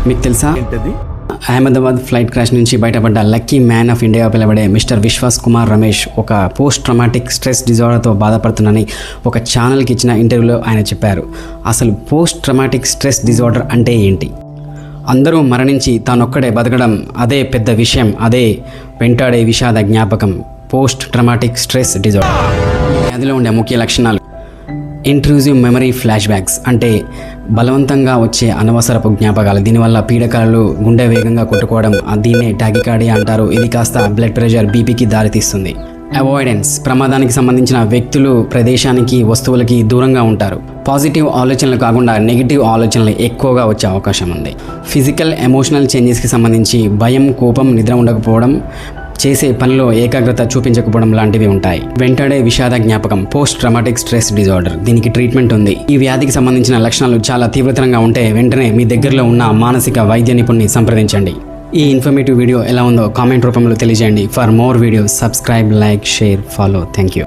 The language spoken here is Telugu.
మీకు తెలుసా? ఏంటది? అహ్మదాబాద్ ఫ్లైట్ క్రాష్ నుంచి బయటపడ్డ లక్కీ మ్యాన్ ఆఫ్ ఇండియా పిలబడే మిస్టర్ విశ్వాస్ కుమార్ రమేష్ ఒక పోస్ట్ ట్రామాటిక్ స్ట్రెస్ డిజార్డర్తో బాధపడుతున్నానని ఒక ఛానల్కి ఇచ్చిన ఇంటర్వ్యూలో ఆయన చెప్పారు. అసలు పోస్ట్ ట్రామాటిక్ స్ట్రెస్ డిజార్డర్ అంటే ఏంటి? అందరూ మరణించి తానొక్కడే బతకడం అదే పెద్ద విషయం, అదే వెంటాడే విషాద జ్ఞాపకం పోస్ట్ ట్రామాటిక్ స్ట్రెస్ డిజార్డర్. వ్యాధిలో ఉండే ముఖ్య లక్షణాలు: ఇంట్రూజివ్ మెమరీ ఫ్లాష్ బ్యాక్స్, అంటే బలవంతంగా వచ్చే అనవసరపు జ్ఞాపకాలు. దీనివల్ల పీడకలలు, గుండె వేగంగా కొట్టుకోవడం, దీన్నే టాకికార్డియా అంటారు. ఇది కాస్త బ్లడ్ ప్రెషర్, బీపీకి దారితీస్తుంది. అవాయిడెన్స్, ప్రమాదానికి సంబంధించిన వ్యక్తులు, ప్రదేశానికి, వస్తువులకి దూరంగా ఉంటారు. పాజిటివ్ ఆలోచనలు కాకుండా నెగిటివ్ ఆలోచనలు ఎక్కువగా వచ్చే అవకాశం ఉంది. ఫిజికల్, ఎమోషనల్ చేంజెస్కి సంబంధించి భయం, కోపం, నిద్ర ఉండకపోవడం, చేసే పనిలో ఏకాగ్రత చూపించకపోవడం లాంటివి ఉంటాయి. వెంటాడే విషాద జ్ఞాపకం పోస్ట్ ట్రామాటిక్ స్ట్రెస్ డిజార్డర్. దీనికి ట్రీట్మెంట్ ఉంది. ఈ వ్యాధికి సంబంధించిన లక్షణాలు చాలా తీవ్రతరంగా ఉంటే వెంటనే మీ దగ్గరలో ఉన్న మానసిక వైద్య నిపుణుని సంప్రదించండి. ఈ ఇన్ఫర్మేటివ్ వీడియో ఎలా ఉందో కామెంట్ రూపంలో తెలియజేయండి. For more videos subscribe, like, share, follow. Thank you.